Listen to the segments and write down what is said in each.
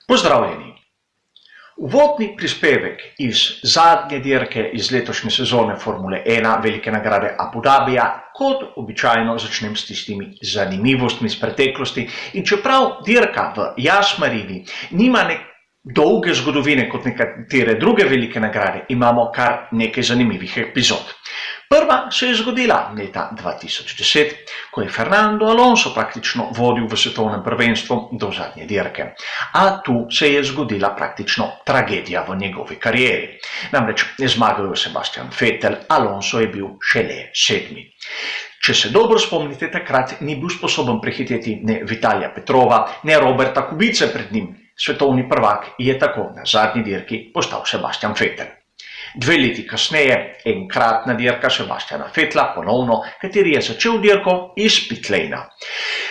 Pozdravljeni! Uvodni prispevek iz zadnje dirke iz letošnje sezone Formule 1 Velike nagrade Abu Dhabija kot običajno začnem s tistimi zanimivostmi iz preteklosti. In čeprav dirka v Yas Marina nima dolge zgodovine kot nekatere druge velike nagrade, imamo kar nekaj zanimivih epizod. Prva se je zgodila leta 2010, ko je Fernando Alonso praktično vodil v svetovnem prvenstvu do zadnje dirke. A tu se je zgodila praktično tragedija v njegovi karieri. Namreč zmagal je Sebastian Vettel, Alonso je bil šele 7. Če se dobro spomnite, takrat ni bil sposoben prehiteti ne Vitalija Petrova, ne Roberta Kubice pred njim. Svetovni prvak je tako na zadnji dirki postal Sebastian Vettel. 2 leti kasneje, enkratna dirka Sebastiana Vettela ponovno, kateri je začel dirko iz pitlejna.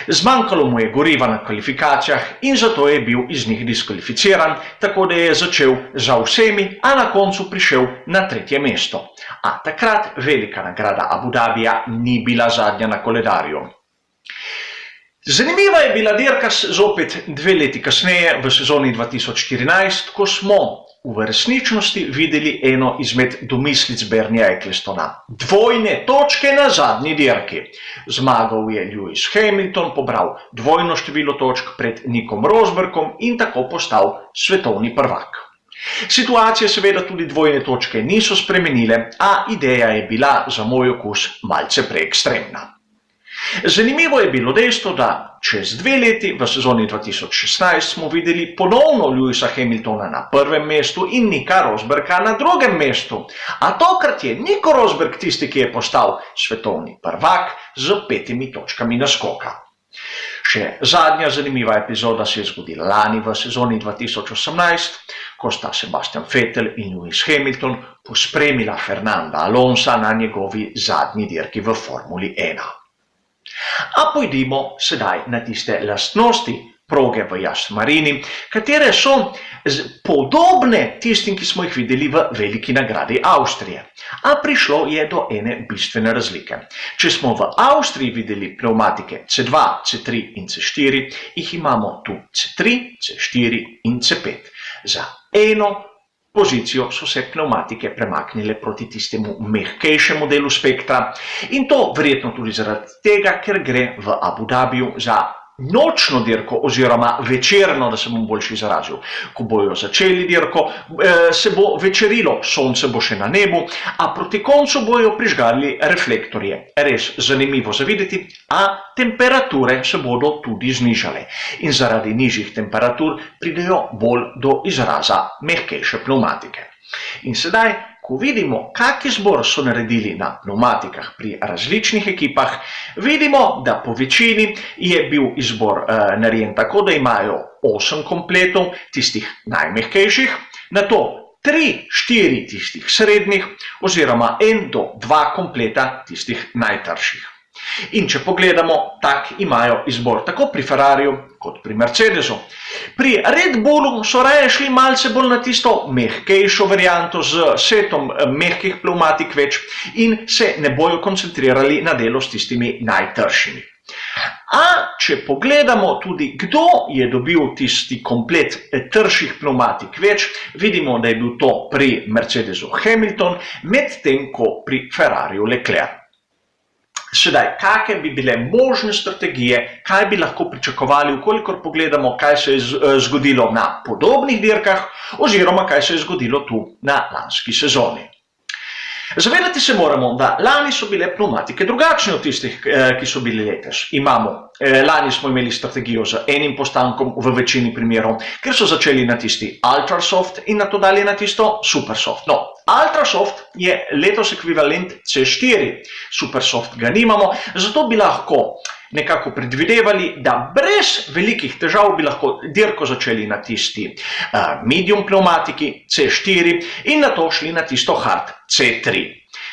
Zmanjkalo mu je goriva na kvalifikacijah in zato je bil iz njih diskvalificiran, tako da je začel za vsemi, a na koncu prišel na 3. mesto. A takrat velika nagrada Abu Dhabija ni bila zadnja na koledarju. Zanimiva je bila dirka zopet 2 leti kasneje v sezoni 2014, ko smo v resničnosti videli eno izmed domislic Bernieja Ecclestona. 2 točke na zadnji dirki. Zmagal je Lewis Hamilton, pobral 2 število točk pred Nickom Rosbergom in tako postal svetovni prvak. Situacije seveda tudi 2 točke niso spremenile, a ideja je bila za moj okus malce preekstremna. Zanimivo je bilo dejstvo, da čez 2 leti v sezoni 2016 smo videli ponovno Lewisa Hamiltona na 1. mestu in Nicka Rosberga na 2. mestu. A tokrat je Nico Rosberg tisti, ki je postal svetovni prvak z 5 točkami naskoka. Še zadnja zanimiva epizoda se je zgodila lani v sezoni 2018, ko sta Sebastian Vettel in Lewis Hamilton pospremila Fernanda Alonsa na njegovi zadnji dirki v Formuli 1. A pojdimo sedaj na tiste lastnosti proge v Yas Marini, katere so podobne tistim, ki smo jih videli v veliki nagradi Avstrije. A prišlo je do ene bistvene razlike. Če smo v Avstriji videli pnevmatike C2, C3 in C4, jih imamo tu C3, C4 in C5. Za eno pozicijo so se pnevmatike premaknile proti tistemu mehkejšemu delu spektra in to verjetno tudi zaradi tega, ker gre v Abu Dhabiju za nočno dirko oziroma večerno, da se bom boljše izrazil. Ko bojo začeli dirko, se bo večerilo, sonce bo še na nebu, a proti koncu bojo prižgali reflektorje. Res zanimivo za videti, a temperature se bodo tudi znižale. In zaradi nižjih temperatur pridejo bolj do izraza mehkejše pnevmatike. In sedaj, ko vidimo, kak izbor so naredili na pnevmatikah pri različnih ekipah, vidimo, da po večini je bil izbor narejen tako, da imajo 8 kompletov tistih najmehkejših, nato 3-4 tistih srednjih oziroma 1 do 2 kompleta tistih najtrših. In če pogledamo, tak imajo izbor tako pri Ferrariju kot pri Mercedesu. Pri Red Bullu so raje šli malce bolj na tisto mehkejšo varianto z setom mehkih pnevmatik več in se ne bojo koncentrirali na delo s tistimi najtršimi. A če pogledamo tudi, kdo je dobil tisti komplet trših pnevmatik več, vidimo, da je bil to pri Mercedesu Hamilton, medtem ko pri Ferrariju Leclerc. Sedaj, kakšne bi bile možne strategije, kaj bi lahko pričakovali, ukolikor pogledamo, kaj se je zgodilo na podobnih dirkah, oziroma kaj se je zgodilo tu na lanski sezoni. Zavedati se moramo, da lani so bile pnevmatike drugačne od tistih, ki so bili letos. Lani smo imeli strategijo z enim postankom v večini primerov, ker so začeli na tisti Ultrasoft in nato dalje na tisto Supersoft. No, Ultrasoft je letos ekvivalent C4, Supersoft ga nimamo, zato bi lahko nekako predvidevali, da brez velikih težav bi lahko dirko začeli na tisti medium pnevmatiki C4 in nato šli na tisto hard C3.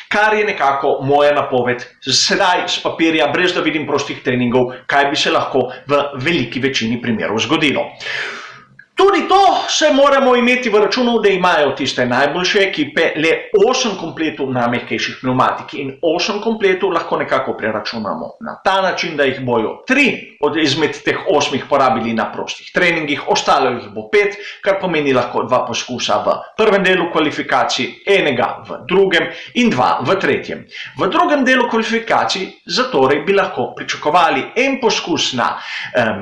Kar je nekako moja napoved sedaj z papirja, brez da vidim prostih treningov, kaj bi se lahko v veliki večini primerov zgodilo. Tudi to se moramo imeti v računu, da imajo tiste najboljše ekipe le 8 kompletov na mehkejših pneumatiki in 8 kompletov lahko nekako preračunamo na ta način, da jih bojo 3 izmed teh 8 porabili na prostih treningih, ostalo jih bo 5, kar pomeni lahko 2 poskusa v prvem delu kvalifikacij, enega v drugem in 2 v tretjem. V drugem delu kvalifikacij zatorej bi lahko pričakovali en poskus na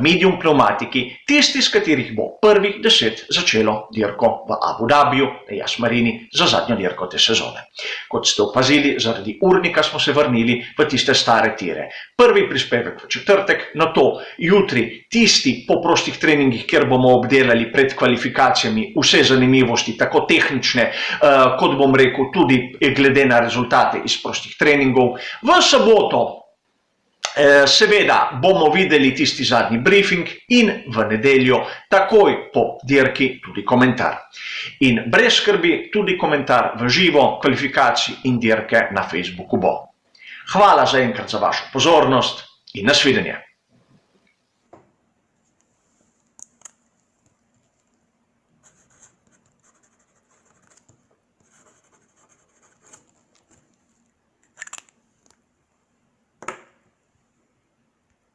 medium pneumatiki, tisti, s katerih bo prvih 10 začelo dirko v Abu Dhabiju, na Yas Marini, za zadnjo dirko te sezone. Kot ste opazili, zaradi urnika smo se vrnili v tiste stare tire. Prvi prispevek v četrtek, nato jutri tisti po prostih treningih, kjer bomo obdelali pred kvalifikacijami vse zanimivosti, tako tehnične, kot bom rekel, tudi glede na rezultate iz prostih treningov. V soboto seveda bomo videli tisti zadnji briefing in v nedeljo takoj po dirki tudi komentar. In brez skrbi tudi komentar v živo kvalifikacij in dirke na Facebooku bo. Hvala zaenkrat za vašo pozornost in nasvidenje.